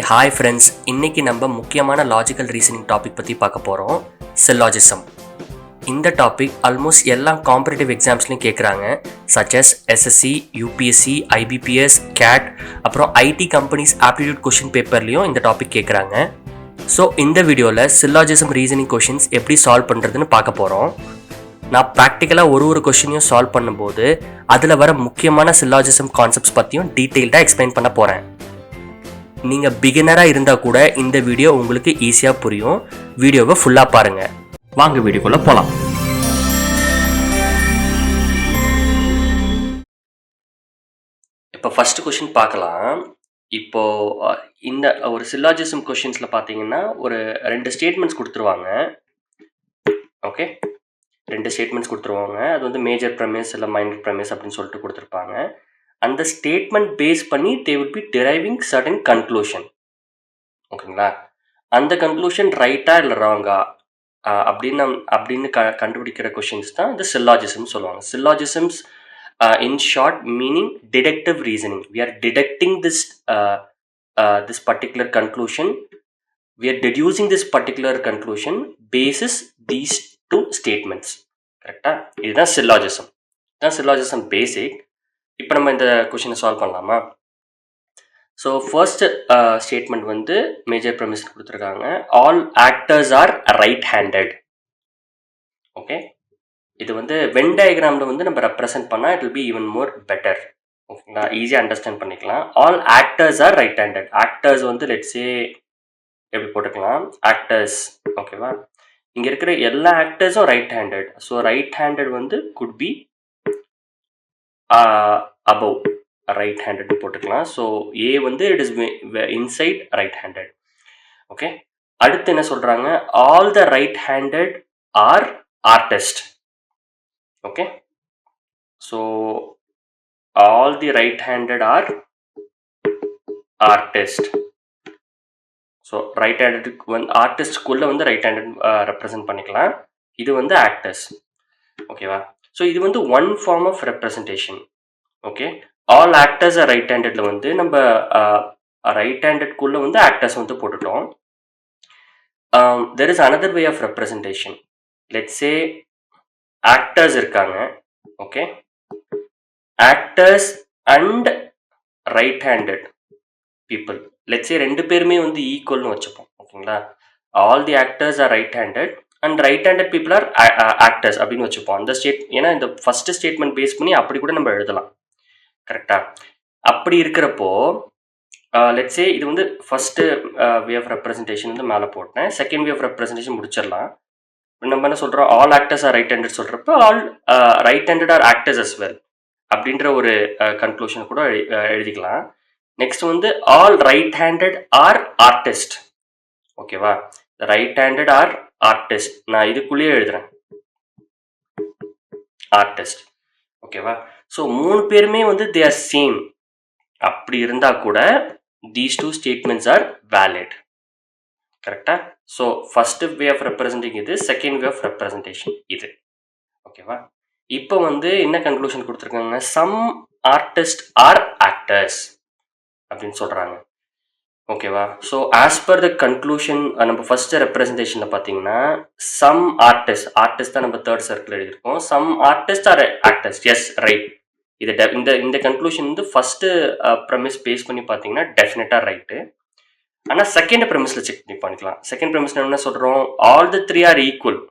Hi friends, இன்னைக்கு நம்ம முக்கியமான லாஜிக்கல் ரீசனிங் டாபிக் பற்றி பார்க்க போகிறோம், சில்லாஜிசம். இந்த டாபிக் ஆல்மோஸ்ட் எல்லா காம்படிட்டிவ் எக்ஸாம்ஸ்லையும் கேட்குறாங்க, சச்சஸ் எஸ்எஸ்சி, யூபிஎஸ்சி, ஐபிபிஎஸ், கேட், அப்புறம் ஐடி கம்பெனிஸ் ஆப்டிடியூட் கொஷின் பேப்பர்லேயும் இந்த டாபிக் கேட்குறாங்க. ஸோ இந்த வீடியோவில் சில்லாஜிசம் ரீசனிங் கொஷின்ஸ் எப்படி சால்வ் பண்ணுறதுன்னு பார்க்க போகிறோம். நான் ப்ராக்டிக்கலாக ஒரு கொஷினையும் சால்வ் பண்ணும்போது அதில் வர முக்கியமான சில்லாஜிசம் கான்செப்ட்ஸ் பற்றியும் டீட்டெயில்டாக எக்ஸ்பிளைன் பண்ண போகிறேன். நீங்கள் பிகினராக இருந்தால் கூட இந்த வீடியோ உங்களுக்கு ஈஸியாக புரியும். வீடியோவை ஃபுல்லாக பாருங்கள். வாங்க வீடியோக்குள்ளே போகலாம். இப்போ ஃபஸ்ட்டு கொஷின் பார்க்கலாம். இப்போது இந்த ஒரு சில்லாஜிசம் கொஷின்ஸில் பார்த்தீங்கன்னா ஒரு 2 ஸ்டேட்மெண்ட்ஸ் கொடுத்துருவாங்க. ஓகே, 2 ஸ்டேட்மெண்ட்ஸ் கொடுத்துருவாங்க. அது வந்து மேஜர் ப்ரெமிஸ் இல்லை மைனர் ப்ரெமிஸ் அப்படின்னு சொல்லிட்டு கொடுத்துருப்பாங்க. அந்த ஸ்டேட்மெண்ட் பேஸ் பண்ணி they will be driving certain conclusion. ஓகேங்களா? அந்த கன்க்ளூஷன் ரைட்டா இல்லை ராங்கா அப்படின்னு கண்டுபிடிக்கிற கொஷின்ஸ் தான் இந்த சில்லாஜிசம் சொல்லுவாங்க. Syllogisms in short meaning deductive reasoning. We are deducting this particular conclusion. We are deducing this particular conclusion basis these 2 statements. கரெக்டா? இதுதான் சில்லாஜிசம். இதுதான் சில்லாஜிசம் பேசிக். இப்போ நம்ம இந்த கொஷினை சால்வ் பண்ணலாமா? ஸோ ஃபர்ஸ்ட் ஸ்டேட்மெண்ட் வந்து மேஜர் ப்ரெமிஸ் கொடுத்துருக்காங்க, all actors are right handed. Okay, இது வந்து வென் டயக்ராமில் வந்து நம்ம ரெப்ரசென்ட் பண்ணால் it will be even more better. ஓகேங்களா? ஈஸியாக அண்டர்ஸ்டாண்ட் பண்ணிக்கலாம். All actors are right handed. Actors வந்து லெட்ஸே எப்படி போட்டுக்கலாம், ஆக்டர்ஸ். ஓகேவா? இங்கே இருக்கிற எல்லா ஆக்டர்ஸும் right handed. So right handed வந்து could be above right handed போட்டுக்கலாம். ஸோ ஏ வந்து it is inside right handed. Okay, அடுத்து என்ன சொல்றாங்க, all the right handed are artist. Okay, so all the right handed are artist. So right ஹேண்டடுக்கு வந்து ஆர்டிஸ்ட்குள்ள வந்து ரைட் ஹேண்டட் ரெப்ரசன்ட் பண்ணிக்கலாம். இது வந்து ஆக்டர்ஸ். ஓகேவா? ஸோ இது வந்து one form of representation. Okay, all actors right ஹேண்டட்ல வந்து நம்ம ரைட் ஹேண்டட்குள்ள வந்து ஆக்டர்ஸ் வந்து போட்டுட்டோம். There is another way of representation. Let's say actors இருக்காங்க. Okay, actors and right handed people. Let's say 2 பேருமே வந்து ஈக்குவல்னு வச்சுப்போம். ஓகேங்களா? All the actors are right handed and right handed people are actors அப்படின்னு வச்சுப்போம். அந்த ஏன்னா இந்த ஃபர்ஸ்ட் ஸ்டேட்மெண்ட் பேஸ் பண்ணி அப்படி கூட நம்ம எழுதலாம். கரெக்டா? அப்படி இருக்கிறப்போ லெட்ஸ் சே இது வந்து ஃபர்ஸ்ட் வே ஆஃப் ரெப்ரசன்டேஷன் வந்து மேலே போட்டேன். செகண்ட் வே ஆஃப் ரெப்ரசன்டேஷன் முடிச்சிடலாம். நம்ம என்ன சொல்கிறோம், all actors are right handed சொல்கிறப்போ all right handed are actors as well அப்படின்ற ஒரு கன்க்ளூஷன் கூட எழுதிக்கலாம். நெக்ஸ்ட் வந்து all right handed are artist. ஓகேவா? Right handed are artist. நான் இதுக்குள்ளேயே எழுதுறேன் ஆர்டிஸ்ட். ஓகேவா? ஸோ 3 பேருமே வந்து தே ஆர் சேம். அப்படி இருந்தால் கூட தீஸ் 2 ஸ்டேட்மெண்ட்ஸ் ஆர் வேலிட். கரெக்டா? So first way of representing இது, செகண்ட் வே ஆஃப் ரெப்ரசன்டேஷன் இது. ஓகேவா? இப்போ வந்து என்ன கன்க்ளூஷன் கொடுத்துருக்காங்க, சம் ஆர்டிஸ்ட் ஆர் ஆக்டர்ஸ் அப்படின்னு சொல்கிறாங்க. ஓகேவா? So as per the conclusion நம்ம ஃபர்ஸ்ட் ரெப்ரசன்டேஷனில் பார்த்தீங்கன்னா சம் ஆர்டிஸ்ட் தான் நம்ம தேர்ட் சர்க்கிள் எழுதியிருக்கோம். Some artist are actors. Yes, right. இது இந்த கன்க்ளூஷன் வந்து ஃபர்ஸ்ட் ப்ரெமிஸ் பேஸ் பண்ணி பார்த்தீங்கன்னா டெஃபினட்டாக ரைட்டு. ஆனால் செகண்ட் ப்ரெமிஸில் செக் பண்ணி பண்ணிக்கலாம். செகண்ட் ப்ரெமிஸில் என்ன சொல்கிறோம், all the 3 are equal.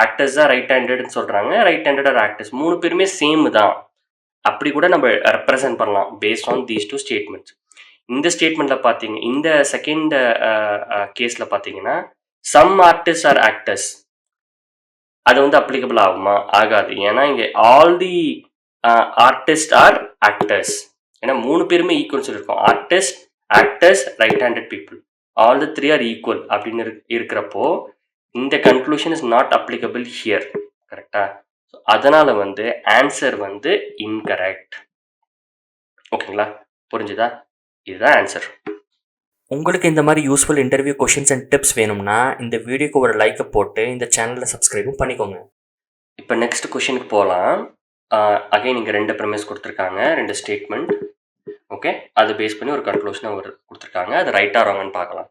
Actors தான் ரைட் ஹேண்டட்னு சொல்கிறாங்க, ரைட் ஹேண்டட் ஆர் ஆக்டர்ஸ். 3 பேருமே சேம் தான். அப்படி கூட நம்ம ரெப்ரசென்ட் பண்ணலாம் பேஸ்ட் ஆன் தீஸ் 2 ஸ்டேட்மெண்ட்ஸ். இந்த ஸ்டேட்மெண்ட்ல பார்த்தீங்க, இந்த செகண்ட் கேஸில் பார்த்தீங்கன்னா சம் ஆர்டிஸ்ட் ஆர் ஆக்டர்ஸ் அது வந்து அப்ளிகபிள் ஆகுமா? ஆகாது. ஏன்னா இங்கே all the artist are actors. ஏன்னா 3 பேருமே ஈக்குவல் சொல்லியிருக்கோம். Artist, actors, right handed people, all the 3 are equal அப்படின்னு இருக்கிறப்போ இந்த conclusion is not applicable here. கரெக்டா? அதனால வந்து ஆன்சர் வந்து இன்கரெக்ட். ஓகேங்களா? புரிஞ்சுதா? இதுதான் ஆன்சர். உங்களுக்கு இந்த மாதிரி useful interview questions and tips வேணும்னா இந்த வீடியோக்கு ஒரு லைக்கை போட்டு இந்த சேனலை சப்ஸ்கிரைபும் பண்ணிக்கோங்க. இப்போ நெக்ஸ்ட் கொஷினுக்கு போகலாம். அகைன் இங்கே 2 ப்ரெமிஸ் கொடுத்துருக்காங்க, 2 ஸ்டேட்மெண்ட். ஓகே, அது பேஸ் பண்ணி ஒரு கன்க்ளூஷனை ஒரு கொடுத்துருக்காங்க. அது ரைட்டா ராங்கன்னு பார்க்கலாம்.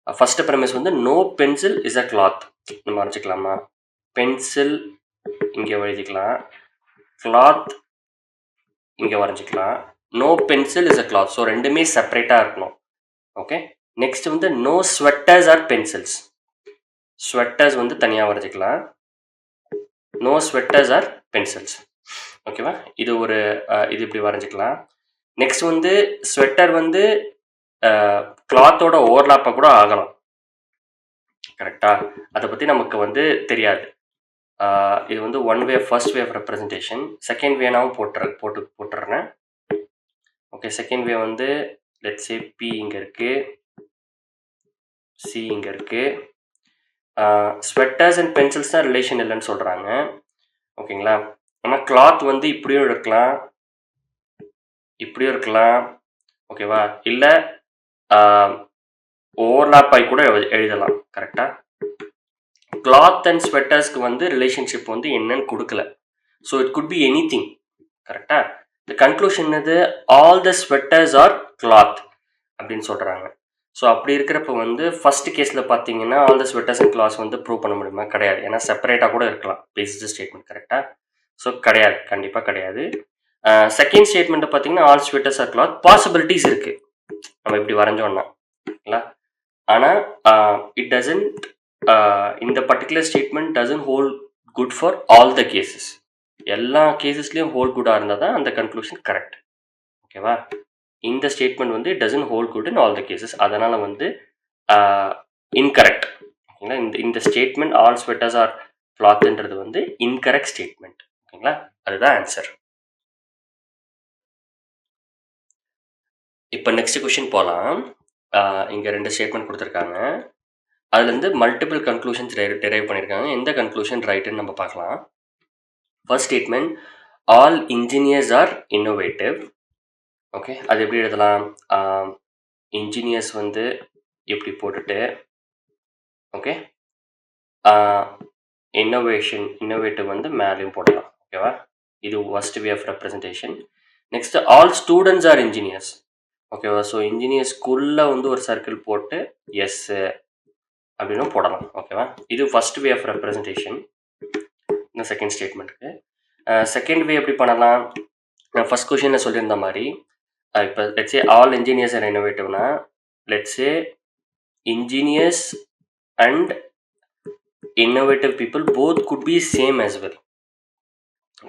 ஃபர்ஸ்ட் ப்ரெமிஸ் வந்து no pencil is a cloth. நம்ம வரைஞ்சிக்கலாமா? பென்சில் இங்கே வரைஞ்சிக்கலாம், கிளாத் இங்கே வரைஞ்சிக்கலாம். No pencil is a cloth. So ரெண்டுமே செப்பரேட்டாக இருக்கணும். ஓகே, நெக்ஸ்ட் வந்து no sweaters are pencils. Sweaters வந்து தனியாக வரைஞ்சிக்கலாம். No sweaters are pencils. ஓகேவா? இது ஒரு இது இப்படி வரைஞ்சிக்கலாம். நெக்ஸ்ட் வந்து ஸ்வெட்டர் வந்து கிளாத்தோட ஓவர்லாப்பை கூட ஆகலாம். கரெக்டா? அதை பற்றி நமக்கு வந்து தெரியாது. இது வந்து one way, first way of representation. Second வேனாவும் போட்டுடுறேன். ஓகே, செகண்ட் வே வந்து லெட்ஸ் சே பி இங்கே இருக்கு, சி இங்கே இருக்கு. ஸ்வெட்டர்ஸ் அண்ட் பென்சில்ஸ் தான் ரிலேஷன் இல்லைன்னு சொல்கிறாங்க. ஓகேங்களா? ஆனால் கிளாத் வந்து இப்படியும் இருக்கலாம், இப்படியும் இருக்கலாம். ஓகேவா? இல்லை ஓவர்லாப் ஆகி கூட எழுதலாம். கரெக்டாக? கிளாத் அண்ட் ஸ்வெட்டர்ஸ்க்கு வந்து ரிலேஷன்ஷிப் வந்து என்னன்னு கொடுக்கல. So it could be anything. கரெக்டா? இந்த கன்க்ளூஷன் இது all the sweaters are cloth அப்படின்னு சொல்கிறாங்க. ஸோ அப்படி இருக்கிறப்ப வந்து ஃபர்ஸ்ட் கேஸில் பார்த்தீங்கன்னா all the sweaters and clothes வந்து ப்ரூவ் பண்ண முடியுமா? கிடையாது. ஏன்னா செப்பரேட்டாக கூட இருக்கலாம் பேஸ்டு ஸ்டேட்மெண்ட். கரெக்டாக? ஸோ கிடையாது, கண்டிப்பாக கிடையாது. செகண்ட் ஸ்டேட்மெண்ட்டை பார்த்தீங்கன்னா all sweaters are cloth possibilities இருக்குது நம்ம இப்படி வரைஞ்சோன்னா. ஆனால் இட் டசன்ட், இந்த particular statement doesn't hold good for all the cases. எல்லா கேசஸ்லேயும் ஹோல்ட் குட்டாக இருந்தால் தான் அந்த கன்க்ளூஷன் கரெக்ட். ஓகேவா? இந்த ஸ்டேட்மெண்ட் வந்து doesn't hold good in all the cases. அதனால் வந்து இன்கரெக்ட். ஓகேங்களா? இந்த ஸ்டேட்மெண்ட் ஆல் ஸ்வெட்டர்ஸ் ஆர் கிளாத்ன்றது வந்து இன்கரெக்ட் ஸ்டேட்மெண்ட். ஓகேங்களா? அதுதான் ஆன்சர். இப்போ நெக்ஸ்ட் கொஸ்டின் போகலாம். இங்கே 2 ஸ்டேட்மெண்ட் கொடுத்துருக்காங்க. அதுலேருந்து மல்டிபிள் கன்க்ளூஷன்ஸ் டெரைவ் பண்ணியிருக்காங்க. எந்த கன்க்ளூஷன் ரைட்டுன்னு நம்ம பார்க்கலாம். First statement all engineers are innovative. Okay, அது எப்படி எழுதலாம்? இன்ஜினியர்ஸ் வந்து இப்படி போட்டுட்டு, ஓகே, இன்னோவேட்டிவ் வந்து மேலேயும் போடலாம். ஓகேவா? இது first way of representation. Next all students are engineers. ஓகேவா? ஸோ இன்ஜினியர்ஸ்குள்ளே வந்து ஒரு சர்க்கிள் போட்டு எஸ் அப்படின்னு போடலாம். ஓகேவா? இது ஃபர்ஸ்ட் வே ஆஃப் ரெப்ரஸன்டேஷன். இந்த செகண்ட் ஸ்டேட்மெண்ட்டுக்கு செகண்ட் வே எப்படி பண்ணலாம்? நான் ஃபர்ஸ்ட் கொஸ்டினில் சொல்லியிருந்த மாதிரி இப்போ லெட்ஸே ஆல் இன்ஜினியர்ஸ் ஆர் இன்னோவேட்டிவ்னா let's say engineers and innovative people both could be same as well.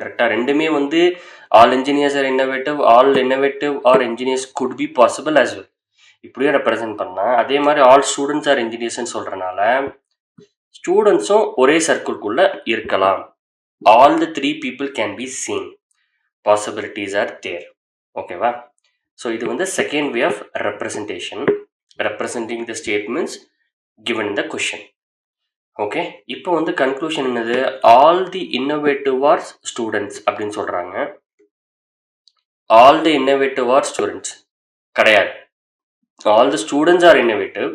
கரெக்டாக? ரெண்டுமே வந்து all engineers are innovative, all innovative are engineers could be possible as well. இப்படியும் ரெப்ரசென்ட் பண்ணலாம். அதே மாதிரி ஆல் ஸ்டூடெண்ட்ஸ் ஆர் இன்ஜினியர்ஸ்ன்னு சொல்கிறனால ஸ்டூடெண்ட்ஸும் ஒரே சர்க்கிள்குள்ளே இருக்கலாம். All the 3 people can be seen. Possibilities are there. ஓகேவா? ஸோ இது வந்து second way of representation, representing the statements given in the question. Okay, இப்போ வந்து கன்க்ளூஷன் என்னது? All the innovative are students அப்படின்னு சொல்கிறாங்க. All the innovative are students கிடையாது. All the students are innovative,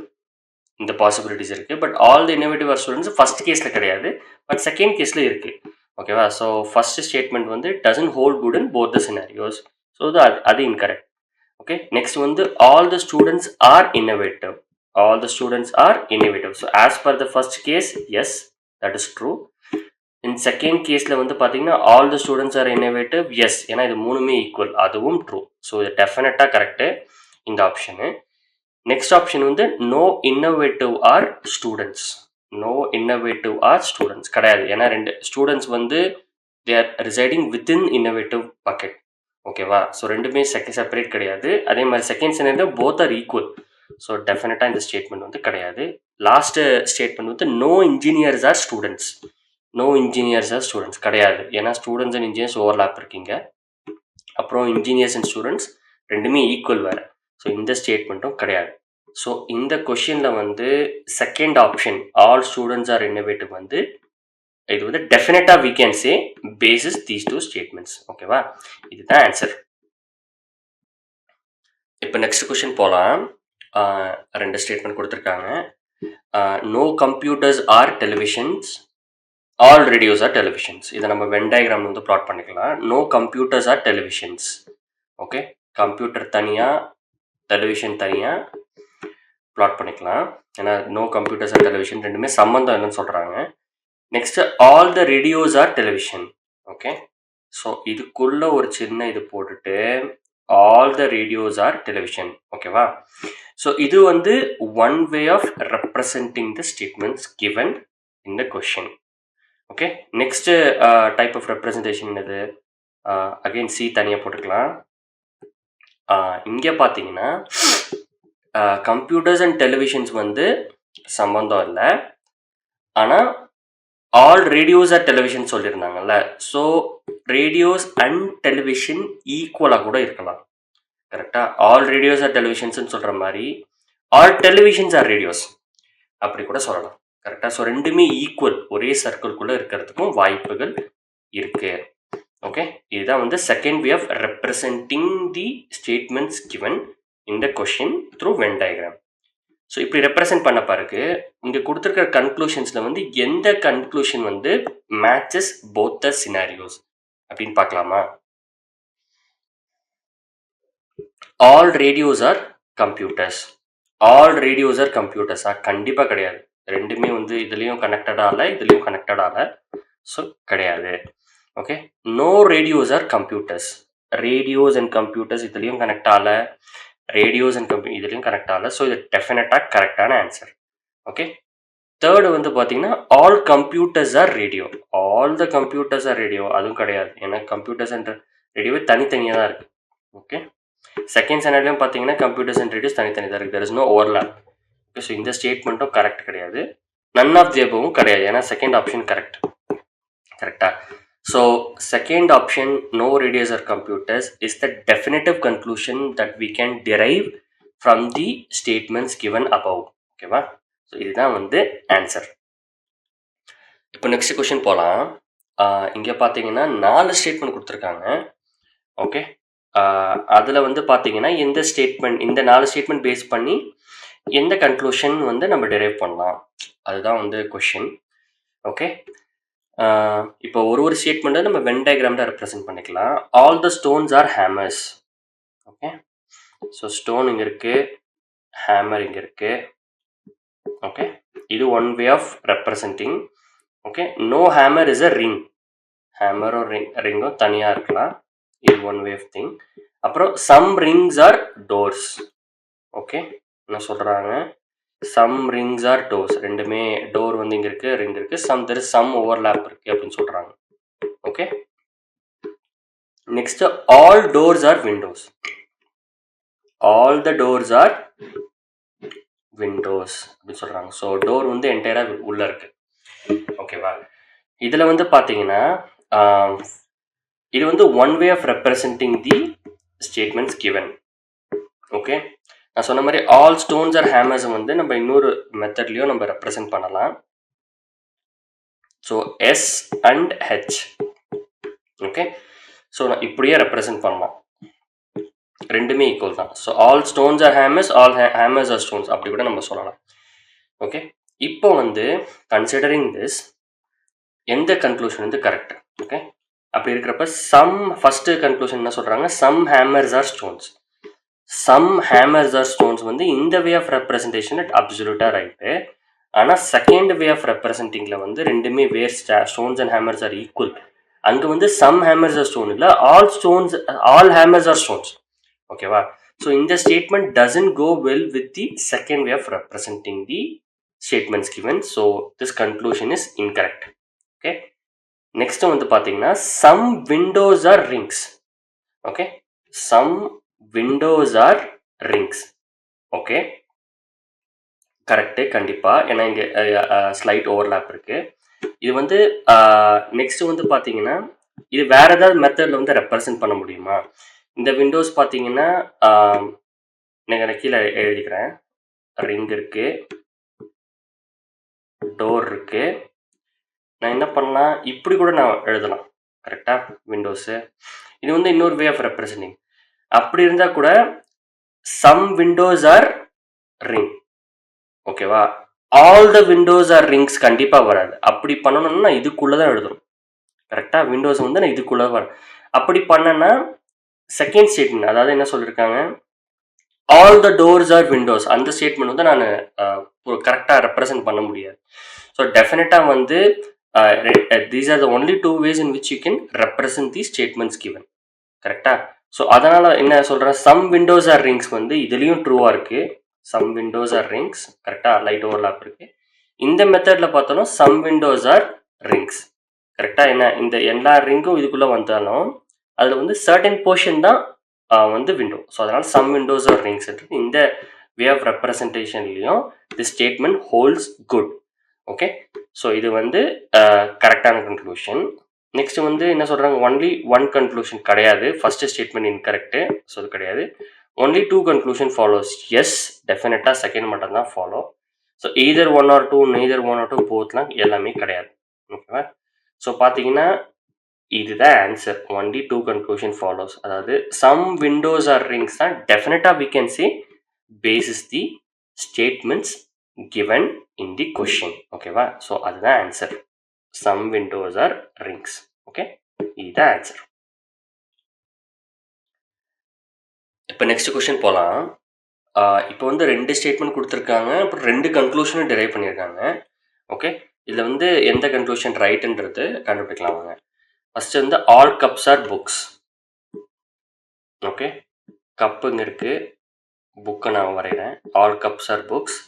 இந்த பாசிபிலிட்டிஸ் இருக்குது. But all the innovative are students first கேஸில் கிடையாது, பட் செகண்ட் கேஸில் இருக்குது. ஓகேவா? ஸோ ஃபர்ஸ்ட் ஸ்டேட்மெண்ட் வந்து doesn't hold good in both the scenarios. So அது இன்கரெக்ட். ஓகே, நெக்ஸ்ட் வந்து all the students are innovative. All the students are innovative. So as per the first case, yes, that is true. In second caseல வந்து பார்த்தீங்கன்னா all the students are innovative, yes, ஏன்னா இது மூணுமே equal, அதுவும் true. So இது டெஃபினட்டாக correct இந்த option. Next option வந்து no innovative are students. No innovative are students கிடையாது. ஏன்னா 2 ஸ்டூடெண்ட்ஸ் வந்து they are residing within innovative bucket. ஓகேவா? ஸோ ரெண்டுமே செப்பரேட் கிடையாது. அதே மாதிரி second scenario both are equal. So டெஃபினட்டாக இந்த ஸ்டேட்மெண்ட் வந்து கிடையாது. லாஸ்ட்டு ஸ்டேட்மெண்ட் வந்து no engineers are students. No engineers are students கிடையாது. ஏன்னா ஸ்டூடெண்ட்ஸ் அண்ட் இன்ஜினியர்ஸ் ஓவர்லாப் இருக்கீங்க. அப்புறம் இன்ஜினியர்ஸ் அண்ட் ஸ்டூடெண்ட்ஸ் ரெண்டுமே ஈக்குவல் வேறு. ஸோ இந்த ஸ்டேட்மெண்ட்டும் கிடையாது. ஸோ இந்த கொஷினில் வந்து second option all students are innovative வந்து இது வந்து டெஃபினட்டாக we can say basis these 2 statements. ஓகேவா? இதுதான் ஆன்சர். இப்போ நெக்ஸ்ட் கொஷின் போகலாம். 2 ஸ்டேட்மெண்ட் கொடுத்துருக்காங்க. No computers are televisions, all radios are televisions. இதை நம்ம வென் டயக்ராம் வந்து ப்ளாட் பண்ணிக்கலாம். No computers are televisions. Okay, computer தனியாக, டெலிவிஷன் தனியாக பிளாட் பண்ணிக்கலாம். ஏன்னா நோ கம்ப்யூட்டர்ஸ் அண்ட் டெலிவிஷன் ரெண்டுமே சம்மந்தம் இல்லைன்னு சொல்கிறாங்க. Next all the radios are television. Okay, so இதுக்குள்ள ஒரு சின்ன இது போட்டுட்டு all the radios are television. ஓகேவா? ஸோ இது வந்து one way of representing the statements given in the question. Okay, next type of representation இது அகெயின் சி தனியாக போட்டுக்கலாம். இங்கே பார்த்தீங்கன்னா கம்ப்யூட்டர்ஸ் அண்ட் டெலிவிஷன்ஸ் வந்து சம்பந்தம் இல்லை, ஆனால் ஆல் ரேடியோஸ் ஆர் டெலிவிஷன் சொல்லியிருந்தாங்கல்ல. ஸோ ரேடியோஸ் அண்ட் டெலிவிஷன் ஈக்குவலாக கூட இருக்கலாம். கரெக்டாக? ஆல் ரேடியோஸ் ஆர் டெலிவிஷன்ஸ்னு சொல்கிற மாதிரி ஆல் டெலிவிஷன்ஸ் ஆர் ரேடியோஸ் அப்படி கூட சொல்லலாம். கரெக்டாக? ஸோ ரெண்டுமே ஈக்குவல், ஒரே சர்க்கிள்குள்ளே இருக்கிறதுக்கும் வாய்ப்புகள் இருக்குது. ஓகே, இதுதான் வந்து second way of representing the statements given in the question through Venn diagram. So இப்படி ரெப்ரசன்ட் பண்ண பிறகு இங்கே கொடுத்துருக்கிற கன்க்ளூஷன்ஸில் வந்து எந்த கன்க்ளூஷன் வந்து மேட்சஸ் போத் த சினாரியோஸ் அப்படின்னு பார்க்கலாமா? All radios are computers. All radios are கம்ப்யூட்டர்ஸா? கண்டிப்பாக கிடையாது. ரெண்டுமே வந்து இதுலேயும் கனெக்டடாக இல்லை, இதுலேயும் கனெக்டடாக இல்லை. ஸோ கிடையாது. Okay, no radios are computers. Radios and computers இதுலேயும் கனெக்ட் ஆகலை, ரேடியோஸ் அண்ட் இதுலேயும் கனெக்ட் ஆகலை. ஸோ இது டெஃபினட்டாக கரெக்டான ஆன்சர். ஓகே, தேர்டு வந்து பார்த்தீங்கன்னா all computers are radio. All the computers are radio, அதுவும் கிடையாது. ஏன்னா கம்ப்யூட்டர்ஸ் அண்ட் ரேடியோவே தனித்தனியாக தான் இருக்குது. ஓகே, செகண்ட் ஸ்டாண்டர்ட்லையும் பார்த்தீங்கன்னா கம்ப்யூட்டர்ஸ் அண்ட் ரேடியோஸ் தனித்தனி தான் இருக்குது. There is no overlap. Okay, so இந்த ஸ்டேட்மெண்ட்டும் கரெக்ட் கிடையாது. நன் ஆஃப் தி அபவும் கிடையாது. ஏன்னா செகண்ட் ஆப்ஷன் கரெக்ட். கரெக்டாக? So second option, no radios or computers, is the definitive conclusion that we can derive from the statements given above. ஓகேவா? So இதுதான் வந்து answer. இப்போ நெக்ஸ்ட் கொஷின் போகலாம். இங்கே பார்த்தீங்கன்னா 4 ஸ்டேட்மெண்ட் கொடுத்துருக்காங்க. ஓகே, அதில் வந்து பார்த்தீங்கன்னா எந்த ஸ்டேட்மெண்ட், இந்த 4 ஸ்டேட்மெண்ட் பேஸ் பண்ணி எந்த கன்க்ளூஷன் வந்து நம்ம டெரைவ் பண்ணலாம், அதுதான் வந்து கொஷின். ஓகே, இப்போ ஒரு ஸ்டேட்மெண்ட்டை நம்ம வென் டயக்ராமில் ரெப்ரசென்ட் பண்ணிக்கலாம். All the stones are hammers. Okay, so stone இங்கே இருக்குது, ஹேமர் இங்கே இருக்குது. ஓகே, இது one way of representing. Okay, no hammer is a ring. ஹேமரும் ரிங்கும் தனியாக இருக்கலாம். இது ஒன் வே ஆஃப் திங். அப்புறம் some rings are doors. Okay, என்ன சொல்கிறாங்க? Some rings are doors. ரெண்டுமே டோர் வந்து இங்கே இருக்குது, ரிங் இருக்குது. தெர் இஸ் சம் ஓவர்லேப் இருக்குது அப்படின்னு சொல்கிறாங்க. Okay, next all doors are Windows. All the doors are Windows அப்படின்னு சொல்கிறாங்க. ஸோ டோர் வந்து என்டையராக உள்ளே இருக்குது. ஓகேவா? இதில் வந்து பார்த்தீங்கன்னா இது வந்து one way of representing the statements given. Okay, நான் சொன்ன மாதிரி ஆல் ஸ்டோன்ஸ் ஆர் ஹேமர்ஸ் வந்து நம்ம இன்னொரு மெத்தட்லையும் நம்ம ரெப்ரசென்ட் பண்ணலாம். So S and H. Okay, so நான் இப்படியே ரெப்ரசென்ட் பண்ணலாம். ரெண்டுமே ஈக்குவல் தான். So all stones are hammers, all hammers are stones, அப்படி கூட நம்ம சொல்லலாம். ஓகே, இப்போ வந்து கன்சிடரிங் திஸ் எந்த கன்க்ளூஷன் வந்து கரெக்ட்? ஓகே, அப்படி இருக்கிறப்ப சம் ஃபஸ்ட்டு கன்க்ளூஷன் என்ன சொல்கிறாங்க? Some hammers are stones. Some hammers are stones வந்து இந்த வே ஆஃப் ரெப்ரசன்டேஷன் இட் அப்சல்யூட்டாக ரைட்டு. ஆனால் செகண்ட் வே ஆஃப் ரெப்ரசன்டிங்கில் வந்து ரெண்டுமே வேர் stones and hammers are equal. அங்கே வந்து சம் ஹேமர்ஸ் ஆர் ஸ்டோன் இல்லை, ஆல் ஹேமர்ஸ் ஆர் ஸ்டோன்ஸ். ஓகேவா? ஸோ இந்த statement doesn't go well with the second way of representing the statements given. So this conclusion is incorrect. Okay, next வந்து பார்த்தீங்கன்னா some windows are rings. Okay, some windows are rings. Okay, correct கண்டிப்பாக. ஏன்னா இங்கே slide overlap இருக்குது. இது வந்து next வந்து பார்த்தீங்கன்னா இது வேறு ஏதாவது மெத்தடில் வந்து ரெப்ரசன்ட் பண்ண முடியுமா? இந்த விண்டோஸ் பார்த்தீங்கன்னா நான் கீழே எழுதிக்கிறேன். ரிங் இருக்குது, டோர் இருக்குது. நான் என்ன பண்ணலாம், இப்படி கூட நான் எழுதலாம். கரெக்டாக? விண்டோஸு இது வந்து இன்னொரு வே ஆஃப் ரெப்ரசன்டிங். அப்படி இருந்தால் கூட சம் விண்டோஸ் ஆர் ரிங். ஓகேவா? All the windows are rings கண்டிப்பாக வராது. அப்படி பண்ணணும்னா நான் இதுக்குள்ளே தான் எழுதணும். கரெக்டாக? விண்டோஸ் வந்து நான் இதுக்குள்ளே வரேன். அப்படி பண்ணேன்னா செகண்ட் ஸ்டேட்மெண்ட், அதாவது என்ன சொல்லியிருக்காங்க, all the doors are windows, அந்த ஸ்டேட்மெண்ட் வந்து நான் கரெக்டாக ரெப்ரசன்ட் பண்ண முடியாது. ஸோ டெஃபினட்டாக வந்து these are the only two ways in which you can represent the statements given. கரெக்டா? ஸோ அதனால் என்ன சொல்கிறேன், சம் விண்டோஸ் ஆர் ரிங்ஸ் வந்து இதுலேயும் ட்ரூவாக இருக்குது. சம் விண்டோஸ் ஆர் ரிங்ஸ், கரெக்டாக லைட் ஓவர்லாப் இருக்குது. இந்த மெத்தடில் பார்த்தாலும் சம் விண்டோஸ் ஆர் ரிங்ஸ். கரெக்டாக என்ன, இந்த எல்லா ரிங்கும் இதுக்குள்ளே வந்தாலும் அதில் வந்து சர்டன் போர்ஷன் தான் வந்து விண்டோ. ஸோ அதனால் சம் விண்டோஸ் ஆர் ரிங்ஸ் இந்த வே ஆஃப் ரெப்ரசன்டேஷன்லையும் the statement holds good. Okay, so இது வந்து கரெக்டான கன்க்ளூஷன். நெக்ஸ்ட் வந்து என்ன சொல்கிறாங்க, ஒன்லி ஒன் கன்க்ளூஷன் கிடையாது, ஃபர்ஸ்ட் ஸ்டேட்மெண்ட் இன்கரெக்டு, ஸோ அது கிடையாது. Only two conclusion follows, yes டெஃபினட்டாக செகண்ட் மட்டும் தான் follow. So either 1 or 2, neither 1 or 2, போத்லாம் எல்லாமே கிடையாது. ஓகேவா? ஸோ பார்த்தீங்கன்னா இதுதான் answer, only two conclusion follows. அதாவது சம் விண்டோஸ் ஆர் ரிங்ஸ் தான் டெஃபினட்டாக we can say basis the statements given in the question. ஓகேவா? ஸோ அதுதான் answer, some windows are rings. Okay, இதுதான் ஆன்சர். இப்போ நெக்ஸ்ட் கொஸ்டின் போகலாம். இப்போ வந்து 2 ஸ்டேட்மெண்ட் கொடுத்துருக்காங்க, அப்புறம் 2 கன்க்ளூஷனும் டெரைவ் பண்ணியிருக்காங்க. ஓகே, இதில் வந்து எந்த கன்க்ளூஷன் ரைட்டுன்றது கண்டுபிடிக்கலாம் வாங்க. ஃபர்ஸ்ட் வந்து all cups are books. Okay, கப்புங்க இருக்குது, புக்கை நான் வரைகிறேன். All cups are books.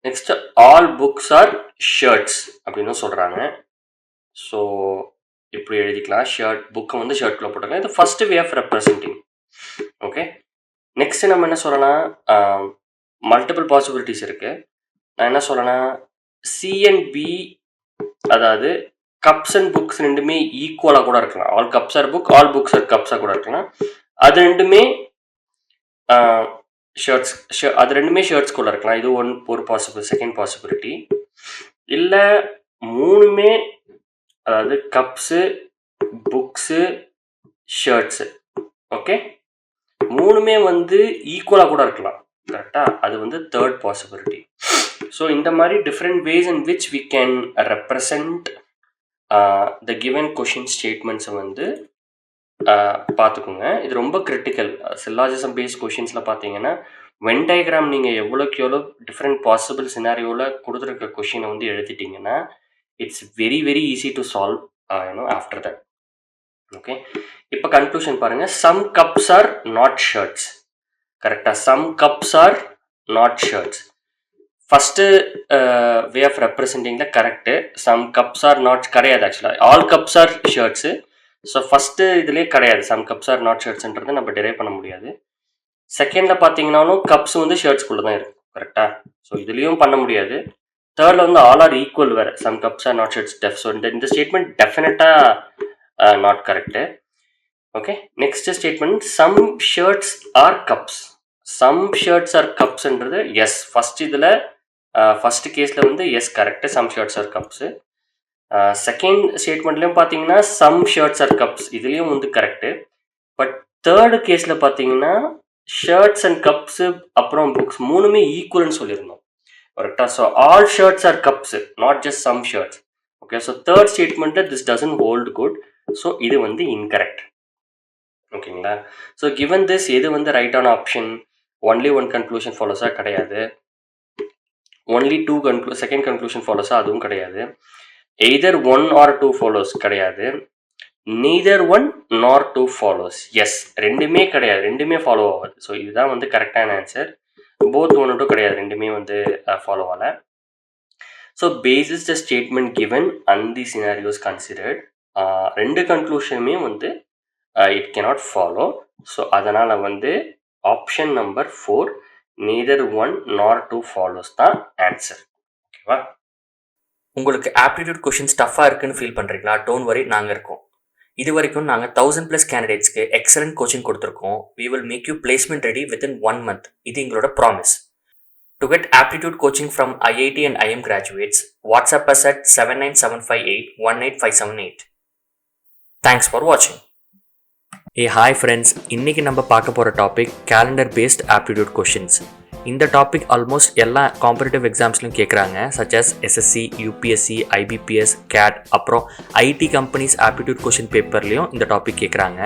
Next all books are shirts அப்படின்னு சொல்கிறாங்க. ஸோ இப்படி எழுதிக்கலாம், ஷர்ட் புக்கை வந்து ஷர்ட்குள்ளே போட்டுக்கலாம். இது first way of representing. Okay, next நம்ம என்ன சொல்லலாம், மல்டிபிள் பாசிபிலிட்டிஸ் இருக்குது. நான் என்ன சொல்லலாம், சி அண்ட் பி, அதாவது கப்ஸ் அண்ட் புக்ஸ் ரெண்டுமே ஈக்குவலாக கூட இருக்கலாம். All cups are book, all books are கப்ஸாக கூட இருக்கலாம். அது ரெண்டுமே ஷர்ட்ஸ், அது ரெண்டுமே ஷர்ட்ஸ்குள்ளே இருக்கலாம். இது ஒரு பாசிபிள், செகண்ட் பாசிபிலிட்டி. இல்லை மூணுமே, அதாவது கப்ஸு, புக்ஸு, ஷர்ட்ஸு, ஓகே, மூணுமே வந்து ஈக்குவலாக கூட இருக்கலாம். கரெக்டாக? அது வந்து தேர்ட் பாசிபிலிட்டி. ஸோ இந்த மாதிரி different ways in which we can represent the given question ஸ்டேட்மெண்ட்ஸை வந்து பார்த்துக்கோங்க. இது ரொம்ப கிரிட்டிக்கல். சில்லாஜிசம் பேஸ்ட் கொஷின்ஸில் பார்த்தீங்கன்னா வென் டயக்ராம் நீங்கள் எவ்வளோக்கு எவ்வளோ டிஃப்ரெண்ட் பாசிபிள் சினாரியோவில் கொடுத்துருக்க கொஷினை வந்து எழுதிட்டிங்கன்னா it's very very easy to solve after that. Okay, இப்போ கன்க்ளூஷன் பாருங்கள். Some cups are not shirts. கரெக்டாக, some cups are not shirts. First way of ரெப்ரசன்டிங்கில் correct, some cups are not கிடையாது. ஆக்சுவலாக all cups are shirts. So first இதுலேயே கிடையாது, some cups are not ஷர்ட்ஸ்ன்றது நம்ம டெரைவ் பண்ண முடியாது. செகண்டில் பார்த்தீங்கன்னாலும் கப்ஸ் வந்து ஷர்ட்ஸ்குள்ளே தான் இருக்கும். கரெக்டாக? ஸோ இதுலேயும் பண்ண முடியாது. தேர்டில் வந்து ஆல் ஆர் ஈக்குவல் வேறு, some cups are not shirts டெஃப். ஸோ இந்த ஸ்டேட்மெண்ட் டெஃபினட்டாக not correct. Okay, next statement some shirts are cups. Some shirts are கப்ஸ்ன்றது எஸ். ஃபஸ்ட் இதில் ஃபஸ்ட் கேஸில் வந்து yes correct, some shirts are cups. Second ஸ்டேட்மெண்ட்லேயும் பார்த்தீங்கன்னா சம் ஷர்ட்ஸ் ஆர் கப்ஸ், இதுலேயும் வந்து கரெக்டு. பட் தேர்டு கேஸில் பார்த்தீங்கன்னா ஷர்ட்ஸ் அண்ட் கப்ஸு அப்புறம் புக்ஸ் மூணுமே ஈக்குவல்னு சொல்லியிருந்தோம். கரெக்டாக? So all shirts are cups, not just some shirts. Okay, so third ஸ்டேட்மெண்ட்டில் this doesn't hold good. So இது வந்து இன்கரெக்ட். ஓகேங்களா? ஸோ கிவன் திஸ் எது வந்து ரைட்டான ஆப்ஷன், ஒன்லி ஒன் கன்க்ளூஷன் ஃபாலோஸாக கிடையாது, ஒன்லி டூ செகண்ட் கன்க்ளூஷன் ஃபாலோஸாக அதுவும் கிடையாது, எய்தர் 1 or 2 ஃபாலோஸ் கிடையாது, நெய்தர் 1 nor 2 ஃபாலோஸ். எஸ், ரெண்டுமே கிடையாது, ரெண்டுமே ஃபாலோ ஆகாது. ஸோ இதுதான் வந்து கரெக்டான ஆன்சர். போத் 1 or 2 கிடையாது, ரெண்டுமே வந்து ஃபாலோ ஆகலை. So basis the statement given and the scenarios considered, ரெண்டு கன்க்ளூஷனுமே வந்து இட் கேனாட் ஃபாலோ. ஸோ அதனால் வந்து option number 4 neither 1 nor 2 follows தான் ஆன்சர். ஓகேவா? உங்களுக்கு ஆப்டிடியூட் கொஷின்ஸ் டஃப்பாக இருக்குன்னு ஃபீல் பண்ணுறீங்களா? டோன்ட் வரி, நாங்கள் இருக்கோம். இது வரைக்கும் நாங்கள் 1000+ கேண்டிடேட்ஸ்க்கு எக்ஸலண்ட் கோச்சிங் கொடுத்துருக்கோம். We will make you placement ready within 1 month. இது எங்களோட promise. To get aptitude coaching from IIT and IM graduates, WhatsApp us at 79758 thanks for வாட்சிங். ஹாய் ஃப்ரெண்ட்ஸ், இன்றைக்கி நம்ம பார்க்க போகிற topic calendar based aptitude questions. இந்த topic almost எல்லா competitive எக்ஸாம்ஸ்லையும் கேட்குறாங்க, such as SSC, UPSC, IBPS, CAT, அப்புறம் IT கம்பெனிஸ் ஆப்டிடியூட் கொஷின் பேப்பர்லேயும் இந்த டாபிக் கேட்குறாங்க.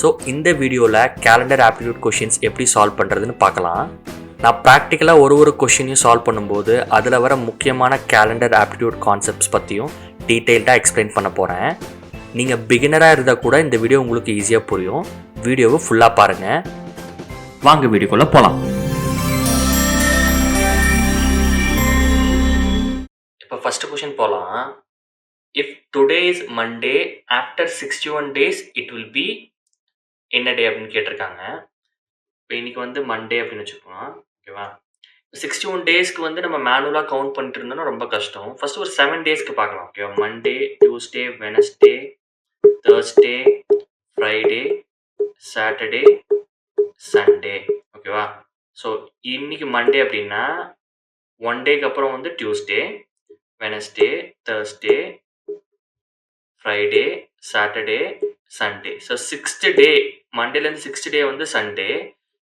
ஸோ இந்த வீடியோவில் கேலண்டர் ஆப்டிடியூட் கொஷின்ஸ் எப்படி சால்வ் பண்ணுறதுன்னு பார்க்கலாம். நான் ப்ராக்டிக்கலாக ஒரு கொஷினையும் சால்வ் பண்ணும்போது அதில் வர முக்கியமான கேலண்டர் ஆப்டிடியூட் கான்செப்ட்ஸ் பற்றியும் டீட்டெயில்டாக எக்ஸ்பிளைன் பண்ண போகிறேன். நீங்கள் பிகினராக இருந்தால் கூட இந்த வீடியோ உங்களுக்கு ஈஸியாக புரியும். வீடியோவை ஃபுல்லாக பாருங்கள். வாங்க வீடியோக்குள்ளே போகலாம். இப்போ ஃபஸ்ட்டு கொஷின் போகலாம். If today is Monday after 61 days it will B என்ன டே அப்படின்னு கேட்டிருக்காங்க. இப்போ இன்றைக்கி வந்து மண்டே அப்படின்னு வச்சுக்கலாம். ஓகேவா? 61 டேஸ்க்கு வந்து நம்ம மேனுவலாக கவுண்ட் பண்ணிட்டு இருந்தோம்னா ரொம்ப கஷ்டம். ஃபஸ்ட்டு ஒரு 7 டேஸ்க்கு பார்க்கலாம். ஓகேவா? Monday, Tuesday, Wednesday, Thursday, Friday, Saturday, Sunday. ஓகேவா? ஸோ இன்னைக்கு மண்டே அப்படின்னா 1 டேக்கு அப்புறம் வந்து Tuesday, Wednesday, Thursday, Friday, Saturday, Sunday. So 6th டே மண்டேலேருந்து 6th டே வந்து சண்டே,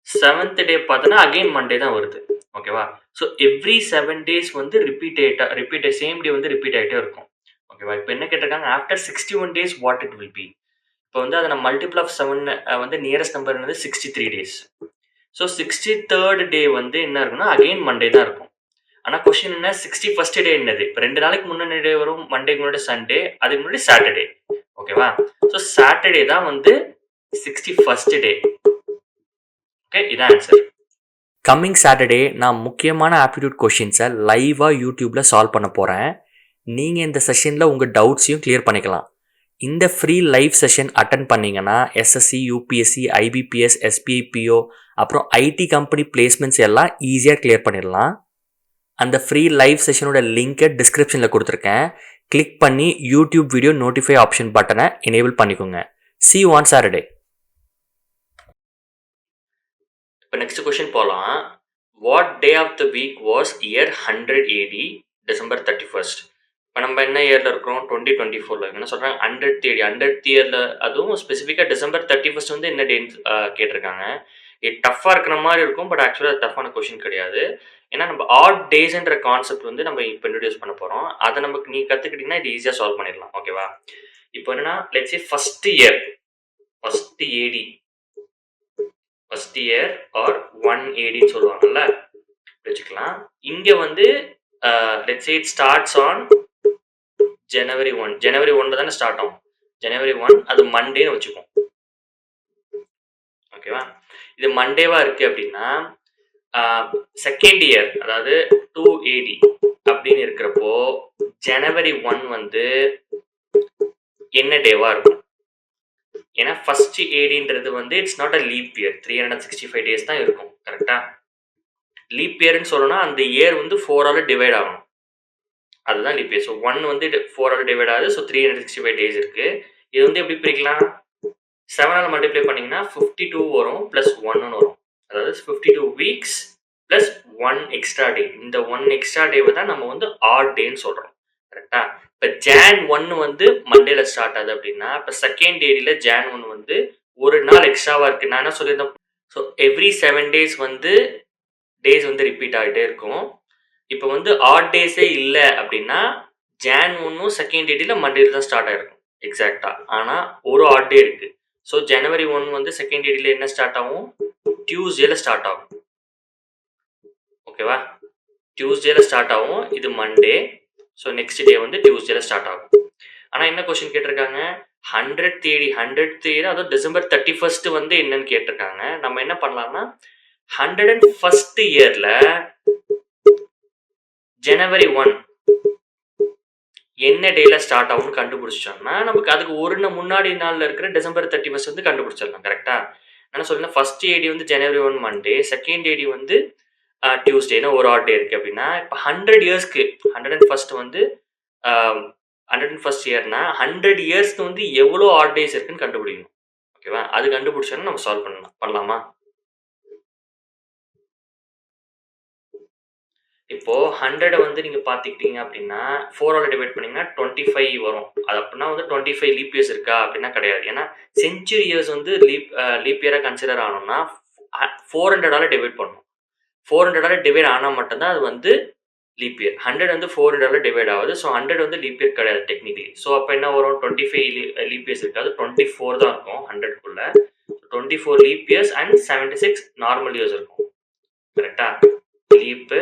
7th டே பார்த்தோன்னா அகெயின் மண்டே தான் வருது. ஓகேவா? ஸோ எவ்ரி 7 days வந்து ரிப்பீட் சேம் டே வந்து ரிப்பீட் ஆகிட்டே இருக்கும். ஓகேவா? இப்போ என்ன கேட்டிருக்காங்க, after 61 days what it will B. இப்போ வந்து அதை நம்ம மல்டிபிள் ஆஃப் 7 வந்து நியரஸ்ட் நம்பர் வந்து 63 days. ஸோ 63rd டே வந்து என்ன இருக்குன்னா அகெயின் மண்டே தான் இருக்கும். ஆனால் கொஸ்டின் என்ன, 61st டே என்னது? இப்போ 2 நாளைக்கு முன்னாடி டே வரும், மண்டேக்கு முன்னாடி சண்டே, அதுக்கு முன்னாடி சாட்டர்டே. ஓகேவா? ஸோ சாட்டர்டே தான் வந்து 61st டே. ஓகே, இதான் ஆன்சர். கம்மிங் சாட்டர்டே நான் முக்கியமான ஆப்டிடியூட் கொஷின்ஸை லைவாக யூடியூப்பில் சால்வ் பண்ண போகிறேன். நீங்கள் இந்த செஷனில் உங்கள் டவுட்ஸையும் கிளியர் பண்ணிக்கலாம். இந்த ஃப்ரீ லைவ் செஷன் அட்டன் பண்ணிங்கன்னா எஸ்எஸ்சி, யூபிஎஸ்சி, ஐபிபிஎஸ், எஸ்பிஐபிஓ அப்புறம் ஐடி கம்பெனி பிளேஸ்மெண்ட்ஸ் எல்லாம் ஈஸியாக கிளியர் பண்ணிடலாம். அந்த ஃப்ரீ லைவ் செஷனோட லிங்கை டிஸ்கிரிப்ஷனில் கொடுத்துருக்கேன். கிளிக் பண்ணி யூடியூப் வீடியோ நோட்டிஃபை ஆப்ஷன் பட்டனை எனேபிள் பண்ணிக்கோங்க. See you on Saturday. இப்போ நெக்ஸ்ட் கொஸ்டின் போகலாம். What day of the week was year 100 AD December 31st? இப்போ நம்ம என்ன இயரில் இருக்கிறோம், 2024. என்ன சொல்கிறாங்க, 100th AD 100th இயரில், அதுவும் ஸ்பெசிஃபிக்காக December 31st வந்து என்ன டேன்னு கேட்டிருக்காங்க. இது டஃப்பாக இருக்கிற மாதிரி இருக்கும், பட் ஆக்சுவலாக அது டஃப்பான கொஷின் கிடையாது. ஏன்னா நம்ம ஆட் டேஸ்ன்ற கான்செப்ட் வந்து நம்ம இப்போ இன்ட்ரடியூஸ் பண்ண போகிறோம். அதை நமக்கு நீ கற்றுக்கிட்டிங்கன்னா இது ஈஸியாக சால்வ் பண்ணிடலாம். ஓகேவா? இப்போ என்னன்னா, let's say first year R 1 ADன்னு சொல்லுவாங்கல்ல, வச்சுக்கலாம். இங்கே வந்து let's say it starts on January 1 தானே ஸ்டார்ட் ஆகும். January 1 அது மண்டேன்னு வச்சுக்கோம். ஓகேவா? இது மண்டேவா இருக்கு அப்படின்னா செகண்ட் இயர் அதாவது 2 AD அப்படின்னு இருக்கிறப்போ January 1 வந்து என்ன டேவா இருக்கும்? ஏன்னா ஃபர்ஸ்ட் ஏடின்றது வந்து it's not a leap year, 365 days தான் இருக்கும். கரெக்டா? லீப் இயர்னு சொல்லணும்னா அந்த இயர் வந்து 4ஆல் டிவைட் ஆகணும். அதுதான் லீப் இயர். ஸோ 1 வந்து 4ஆல் டிவைட் ஆகுது. ஸோ 365 days இருக்கு. இது வந்து எப்படி பிரிக்கலாம், 7ஆல் மல்டிப்ளை பண்ணிங்கன்னா 52 வரும் ப்ளஸ் 1 வரும். அதாவது 52 weeks ப்ளஸ் 1 எக்ஸ்ட்ரா டே. இந்த 1 எக்ஸ்ட்ரா டேவை தான் நம்ம வந்து ஆட் டேன்னு சொல்கிறோம். கரெக்டா? இப்போ Jan 1 வந்து மண்டேல ஸ்டார்ட் ஆகுது அப்படின்னா, இப்போ செகண்ட் ஏடியில் Jan 1 வந்து ஒரு நாள் எக்ஸ்ட்ராவாக இருக்குது. நான் என்ன சொல்லியிருந்தேன், ஸோ எவ்ரி 7 days வந்து டேஸ் வந்து ரிப்பீட் ஆகிட்டே இருக்கும். இப்போ வந்து ஆட் டேஸே இல்லை அப்படின்னா Jan 1 செகண்ட் ஏடியில் மண்டேல தான் ஸ்டார்ட் ஆகிருக்கும் எக்ஸாக்டாக. ஆனால் ஒரு ஆட் டே இருக்குது. ஸோ January 1 வந்து செகண்ட் ஏடியில் என்ன ஸ்டார்ட் ஆகும், டியூஸ்டேல ஸ்டார்ட் ஆகும். ஓகேவா? டியூஸ்டேல ஸ்டார்ட் ஆகும். இது மண்டே. ஸோ நெக்ஸ்ட் டே வந்து டியூஸ்டேல ஸ்டார்ட் ஆகும். ஆனால் என்ன கொஸ்டின் கேட்டிருக்காங்க, 100th AD அதுவும் December 31st வந்து என்னன்னு கேட்டிருக்காங்க. நம்ம என்ன பண்ணலாம்னா 101st இயரில் January 1 என்ன டேல ஸ்டார்ட் ஆகும்னு கண்டுபிடிச்சோம்னா நமக்கு அதுக்கு ஒரு முன்னாடி நாளில் இருக்கிற December 31st வந்து கண்டுபிடிச்சிடலாம். கரெக்டாக? நான் சொல்லுங்கள், ஃபர்ஸ்ட் ஏடி வந்து January 1 மண்டே, செகண்ட் ஏடி வந்து டியூஸ்டேனா ஒரு ஆட் டே இருக்குது அப்படின்னா, இப்போ 100 yearsக்கு 101st வந்து 101st இயர்னா 100 yearsக்கு வந்து எவ்வளோ ஆட் டேஸ் இருக்குன்னு கண்டுபிடிக்கணும். ஓகேவா? அது கண்டுபிடிச்சோன்னா நம்ம சால்வ் பண்ணலாமா? இப்போது 100 வந்து நீங்கள் பார்த்துக்கிட்டீங்க அப்படின்னா 4ஆல் டிவைட் பண்ணிங்கன்னா 25 வரும். அது அப்படின்னா வந்து 25 லீப் இயர்ஸ் இருக்கா அப்படின்னா கிடையாது. ஏன்னா செஞ்சுரி இயர்ஸ் வந்து லீப் இயராக கன்சிடர் ஆனோம்னா 400ஆல் டிவைட் பண்ணணும். 400ஆல் டிவைட் ஆனால் மட்டும்தான் அது வந்து லீப் இயர். 100 வந்து 400 டிவைட் ஆகுது. ஸோ 100 வந்து லீப் இயர் கிடையாது டெக்னிக்கலி. ஸோ அப்போ என்ன வரும், 25 லீப் இயர்ஸ் இருக்காது, 24 தான் இருக்கும் 100க்குள்ள. 24 leaf years and 76 normal years இருக்கும். கரெக்டா? லீப்பு,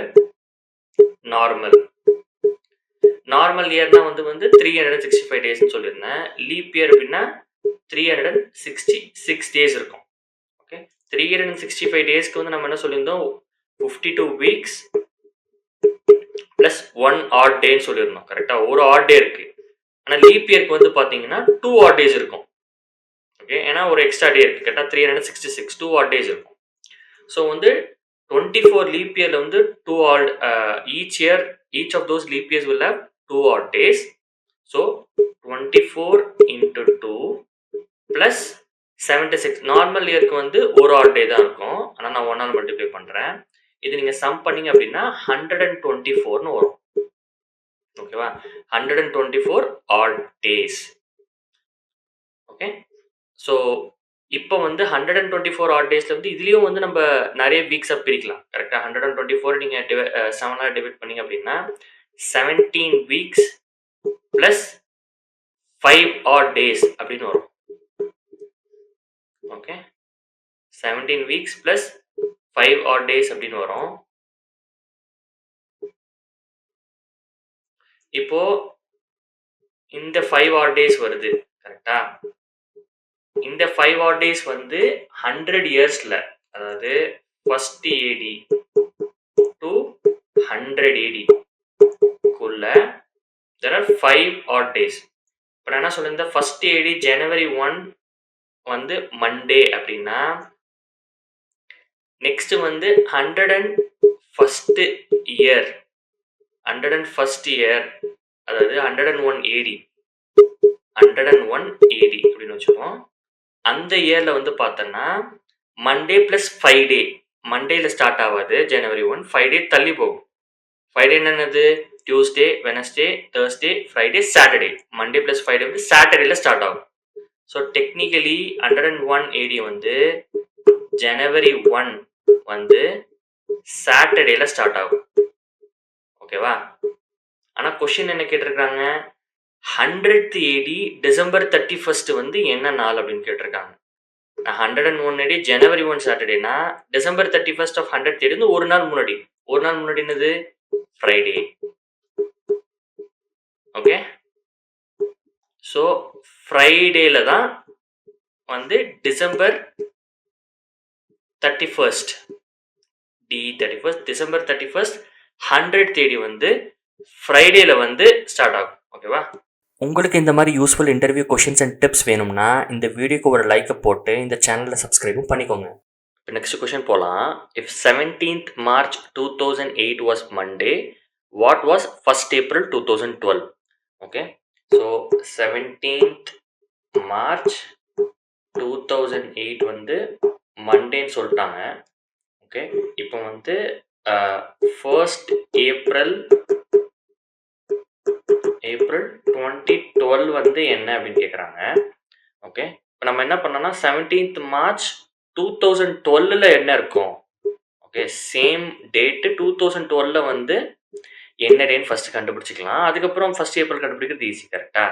நார்மல். நார்மல் இயர்னா வந்து 365 டேஸ்னு சொல்லியிருந்தேன். லீப் இயர் அப்படின்னா 366 டேஸ் இருக்கும். ஓகே, 365 டேஸ்க்கு வந்து நம்ம என்ன சொல்லியிருந்தோம், 52 வீக்ஸ் ப்ளஸ் 1 ஆட் டேன்னு சொல்லியிருந்தோம். கரெக்டா? ஒரு ஆட் டே இருக்கு. ஆனால் லீப் இயர்க்கு வந்து பார்த்தீங்கன்னா 2 ஆட் டேஸ் இருக்கும். ஓகே, ஏன்னா ஒரு எக்ஸ்ட்ரா டே இருக்கு. கரெக்டாக 366 2 ஆட் டேஸ் இருக்கும். ஸோ வந்து 24 லீப் இயர்ல வந்து 2 odd each of those leap years will have 2 odd days. So 24 into 2 plus 76. Normal இயருக்கு வந்து ஒரு ஆட் டே தான் இருக்கும். ஆனால் நான் 1 ஆல் மல்டிப்ளை பண்ணுறேன். இது நீங்கள் சம் பண்ணீங்க அப்படின்னா 124ன்னு வரும். ஓகேவா? 124 ஆட் டேஸ். ஓகே, ஸோ இப்போ வந்து 124 ஆட் டேஸில் வந்து இதுலேயும் வந்து நம்ம நிறைய வீக்ஸாக பிரிக்கலாம். கரெக்டாக? 124 நீங்கள் 7ஆல் டிவைட் பண்ணீங்க அப்படின்னா 17 வீக்ஸ் ப்ளஸ் 5 ஆட் டேஸ் அப்படின்னு வரும். Okay, 17 weeks plus 5 odd days அப்படின்னு வரும். இப்போ இந்த 5 ஆட் டேஸ் வருது. கரெக்டா? இந்த 5 ஆட் டேஸ் வந்து 100 இயர்ஸ்ல, அதாவது ஃபர்ஸ்ட் ஏடி டு 100 ஏடி குள்ள there are 5 odd days. இப்போ நான் என்ன சொல்லியிருந்தேன், ஃபர்ஸ்ட் ஏடி January 1 வந்து மண்டே அப்படின்னா, நெக்ஸ்ட் வந்து 101st இயர், 101st இயர், அதாவது 101 ஏடி, 101 ஏடி அப்படின்னு வச்சுக்கோம். அந்த இயர்ல வந்து பார்த்தோன்னா மண்டே பிளஸ் 5 டே, மண்டேல ஸ்டார்ட் ஆகாது January 1, 5 டே தள்ளி போகும். 5 டே என்னது, Tuesday, Wednesday, Thursday, Friday, Saturday. Monday plus 5 டே வந்து சாட்டர்டேல ஸ்டார்ட் ஆகும். ஸோ டெக்னிக்கலி 101 ஏடி வந்து January 1 வந்து சாட்டர்டேல ஸ்டார்ட் ஆகும். ஓகேவா? ஆனால் கொஷின் என்ன கேட்டிருக்காங்க, 100th ஏடி டிசம்பர் 31 வந்து என்ன நாள் அப்படின்னு கேட்டிருக்காங்க. 101 ஏடி January 1 சாட்டர்டேனா டிசம்பர் 31 ஆஃப் 100th ஏடி வந்து ஒரு நாள் முன்னாடி. ஒரு நாள் முன்னாடி என்னது, ஃப்ரைடே. ஓகே, ஸோ ஃப்ரைடேல தான் வந்து டிசம்பர் 31 டிசம்பர் 31 100th ஏடி வந்து ஃப்ரைடேல வந்து ஸ்டார்ட் ஆகும். ஓகேவா? உங்களுக்கு இந்த மாதிரி useful interview questions and tips வேணும்னா இந்த வீடியோக்கு ஒரு லைக்கை போட்டு இந்த சேனலை சப்ஸ்கிரைபும் பண்ணிக்கோங்க. இப்போ நெக்ஸ்ட் கொஷின் போகலாம். If 17th March 2008 was Monday, what was 1st April 2012? Okay, so 17th March 2008 வந்து மண்டேன்னு சொல்லிட்டாங்க. ஓகே, இப்போ வந்து 1st April 2012 வந்து என்ன அப்படின்னு கேட்குறாங்க. ஓகே, இப்போ நம்ம என்ன பண்ணோம்னா 17th March 2012ல் என்ன இருக்கும். ஓகே, சேம் டேட்டு 2012ல் வந்து என்ன டேன்னு ஃபஸ்ட்டு கண்டுபிடிச்சிக்கலாம். அதுக்கப்புறம் 1st April கண்டுபிடிக்கிறது ஈஸி. கரெக்டாக?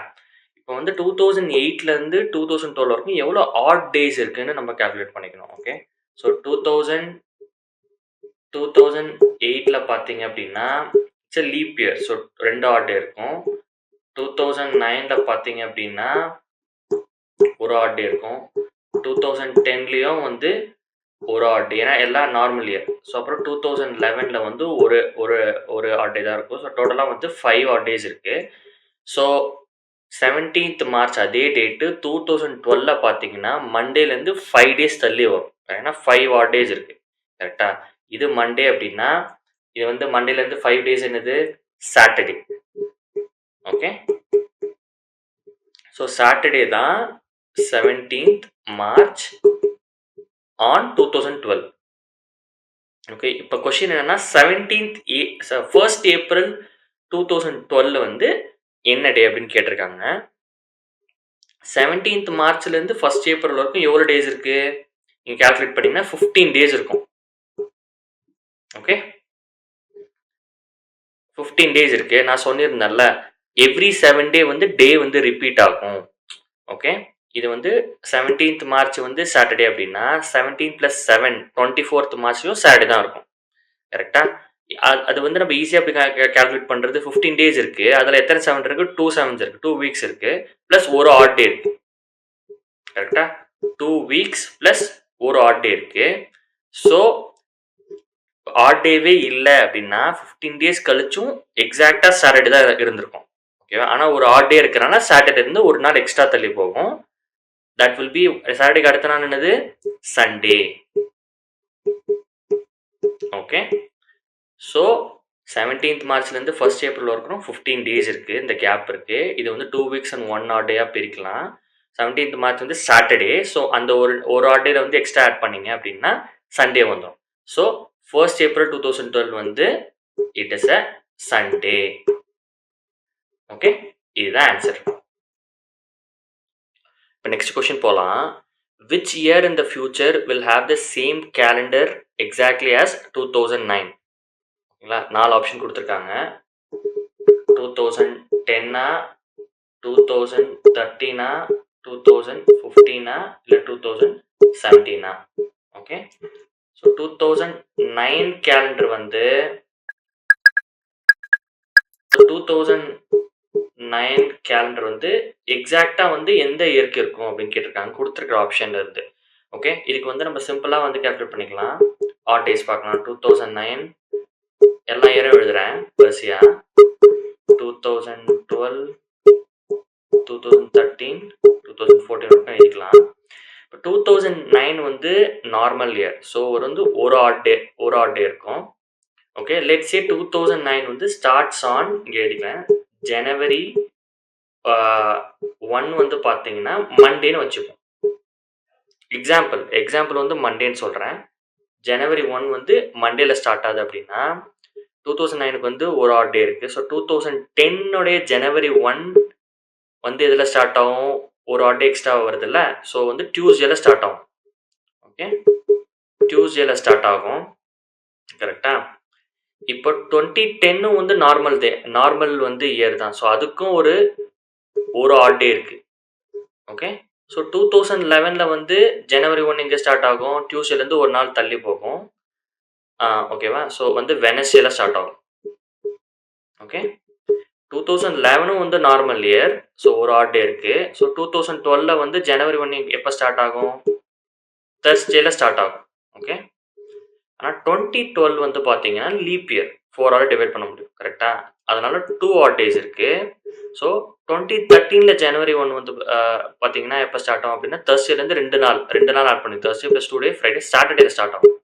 இப்போ வந்து 2008லேருந்து 2012 வரைக்கும் எவ்வளோ ஆட் டேஸ் இருக்குன்னு நம்ம கேல்குலேட் பண்ணிக்கணும். ஓகே, ஸோ 2008ல் பார்த்தீங்க அப்படின்னா it's leap year, so 2 odd day இருக்கும். 2009ல் பார்த்தீங்க அப்படின்னா ஒரு ஆட் டே இருக்கும். 2010லேயும் வந்து ஒரு ஆட் டே, ஏன்னா எல்லாம் நார்மல் இயர். ஸோ அப்புறம் 2011ல் வந்து ஒரு ஒரு ஒரு ஆட் டே தான் இருக்கும். ஸோ டோட்டலாக வந்து 5 ஆட் டேஸ் இருக்குது. ஸோ 17th March அதே டேட்டு 2012ல் பார்த்தீங்கன்னா மண்டேலேருந்து 5 டேஸ் தள்ளி வரும். ஏன்னா 5 ஆட் டேஸ் இருக்குது. கரெக்டாக? இது மண்டே அப்படின்னா இது வந்து மண்டேலேருந்து 5 டேஸ் என்னது, சாட்டர்டே. ஓகே, ஸோ சாட்டர்டே தான் 17th March ஆன் 2012. ஓகே, இப்போ கொஷின் என்னன்னா 1st April 2012 வந்து என்ன டே அப்படின்னு கேட்டிருக்காங்க. 17th Marchலேருந்து 1st April வரைக்கும் எவ்வளோ டேஸ் இருக்குது நீங்கள் கேல்குலேட் பண்ணிங்கன்னா 15 டேஸ் இருக்கும். ஓகே, 15 டேஸ் இருக்கு. நான் சொல்லியிருந்தேன்ல, எவ்ரி 7 டே வந்து வந்து ரிப்பீட் ஆகும். ஓகே. இது வந்து 17th மார்ச் வந்து சாட்டர்டே அப்படின்னா 17 + 7 24th மார்ச்லயும் சாட்டர்டே தான் இருக்கும். கரெக்டா? அது வந்து நம்ம ஈஸியா எப்படி கால்குலேட் பண்றது? 15 டேஸ் இருக்கு. அதுல எத்தனை 7 இருக்கு? 2 7s இருக்கு. 2 வீக்ஸ் இருக்கு. பிளஸ் ஒரு ஆட் டே இருக்கு. கரெக்டா? 2 வீக்ஸ் பிளஸ் ஒரு ஆட் டே இருக்கு. ஸோ ஆட் டேவே இல்லை அப்படின்னா 15 டேஸ் கழிச்சும் எக்ஸாக்டா சாட்டர்டே தான் இருந்திருக்கும். ஓகேவா? ஆனா ஒரு ஆட் டே இருக்கிறனால சாட்டர்டே இருந்து ஒரு நாள் எக்ஸ்ட்ரா தள்ளி போகும். தட் வில் பி சாட்டர்டேக்கு அடுத்த நாள் என்னது? Sunday. Okay. So 17th மார்ச்லேருந்து 1st April வரைக்கும் 15 டேஸ் இருக்குது. இந்த கேப் இருக்குது. இது வந்து 2 வீக்ஸ் அண்ட் 1 ஆட் டேயாக பிரிக்கலாம். 17th மார்ச் வந்து சாட்டர்டே. ஸோ அந்த ஒரு ஆட் டேல வந்து எக்ஸ்ட்ரா ஆட் பண்ணீங்க அப்படின்னா சண்டே வந்துடும். ஸோ 1st ஏப்ரல் 2012 வந்து it is a Sunday. Okay, இதுதான் ஆன்சர். இப்போ நெக்ஸ்ட் கொஸ்டின் போகலாம். Which year in the future will have the same calendar exactly as 2009? ஓகேங்களா? 4 ஆப்ஷன் கொடுத்துருக்காங்க. 2010 2013 2015 இல்லை 2017. ஓகே. ஸோ 2009 கேலண்டர் வந்து 2009 கேலண்டர் வந்து எக்ஸாக்டா வந்து எந்த இயருக்கு இருக்கும் அப்படின்னு கேட்டிருக்காங்க கொடுத்துருக்கிற ஆப்ஷன்ல இருந்து. ஓகே, இதுக்கு வந்து நம்ம சிம்பிளா வந்து கால்குலேட் பண்ணிக்கலாம். ஆட் டேஸ் பார்க்கலாம். 2009 எல்லா இயரும் எழுதுறேன் வரிசையா. 2012 2013 2014 வரைக்கும் எழுதிக்கலாம். இப்போ 2009 வந்து நார்மல் இயர். ஸோ ஒரு ஆட் டே இருக்கும். ஓகே, லெட்ஸ் சே 2009 வந்து ஸ்டார்ட்ஸ் ஆன், இங்கே எழுதிக்கிறேன், ஜனவரி 1 வந்து பார்த்தீங்கன்னா மண்டேன்னு வச்சுப்போம். எக்ஸாம்பிள் வந்து மண்டேன்னு சொல்கிறேன். ஜனவரி 1 வந்து மண்டேல ஸ்டார்ட் ஆகுது அப்படின்னா 2009க்கு வந்து ஒரு ஆட் டே இருக்குது. ஸோ 2010 ஜனவரி 1 வந்து எதில் ஸ்டார்ட் ஆகும்? ஒரு ஆட் டே எக்ஸ்ட்ரா வருது இல்லை? ஸோ வந்து டியூஸ்டேல ஸ்டார்ட் ஆகும். ஓகே, டியூஸ்டேல ஸ்டார்ட் ஆகும். கரெக்டா? இப்போ 2010 வந்து நார்மல் வந்து இயர் தான். ஸோ அதுக்கும் ஒரு ஆட் டே இருக்கு. ஓகே. ஸோ 2011 வந்து ஜனவரி 1 இங்கே ஸ்டார்ட் ஆகும். டியூஸ்டேலேருந்து ஒரு நாள் தள்ளி போகும். ஓகேவா? ஸோ வந்து வெனஸ்டேல ஸ்டார்ட் ஆகும். ஓகே. 2011 வந்து நார்மல் இயர். ஸோ ஒரு ஆட் டே இருக்கு. ஸோ 2012 வந்து ஜனவரி 1 எப்போ ஸ்டார்ட் ஆகும்? தர்ஸ்டேல ஸ்டார்ட் ஆகும். ஓகே. ஆனால் 2012 வந்து பார்த்தீங்கன்னா லீப் இயர். 4 டிவைட் பண்ண முடியும். கரெக்டா? அதனால 2 ஆட் டேஸ் இருக்கு. ஸோ 2013 ஜனவரி 1 வந்து பார்த்தீங்கன்னா எப்போ ஸ்டார்ட் ஆகும் அப்படின்னா தர்ஸ்டேலேருந்து 2 நாள் ஆட் பண்ணி தர்ஸ்டே ப்ளஸ் 2 டே ஃப்ரைடே சாட்டர்டே ஸ்டார்ட் ஆகும்.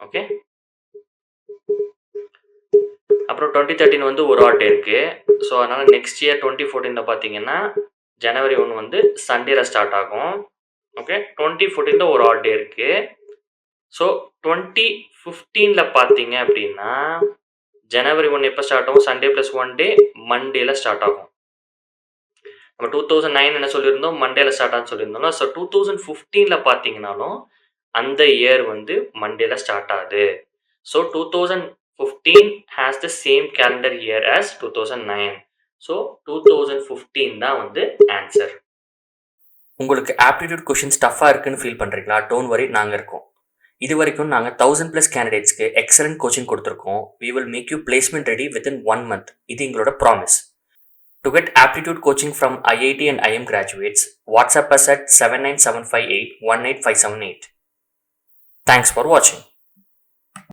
ஓகே. அப்புறம் 2013 வந்து ஒரு ஆட் டே இருக்கு. ஸோ அதனால நெக்ஸ்ட் இயர் 2014 பார்த்தீங்கன்னா ஜனவரி 1 வந்து சண்டேல ஸ்டார்ட் ஆகும். ஓகே. 2014 ஒரு ஆட் டே இருக்கு. ஸோ 2015 பார்த்தீங்க அப்படின்னா ஜனவரி 1 எப்போ ஸ்டார்ட் ஆகும்? சண்டே ப்ளஸ் 1 டே மண்டேல ஸ்டார்ட் ஆகும். நம்ம 2009 என்ன சொல்லியிருந்தோம்? மண்டேல ஸ்டார்ட் ஆகுன்னு சொல்லியிருந்தோம். ஸோ 2015 பார்த்தீங்கன்னாலும் அந்த இயர் வந்து மண்டேல ஸ்டார்ட் ஆகுது. So 2015 has the same calendar year as 2009. So 2015 தான் வந்து ஆன்சர். உங்களுக்கு ஆப்டிடியூட் கொஷின்ஸ் டஃப்பாக இருக்குன்னு ஃபீல் பண்ணுறீங்களா? டோன்ட் வரி, நாங்கள் இருக்கோம். இது வரைக்கும் நாங்கள் 1000+ கேண்டிடேட்ஸ்க்கு எக்ஸலண்ட் கோச்சிங் கொடுத்துருக்கோம். we will make you placement ready within 1 month. இது எங்களோட promise. To get aptitude coaching from IIT and IM graduates, WhatsApp us at 79758 18578. Thanks for watching.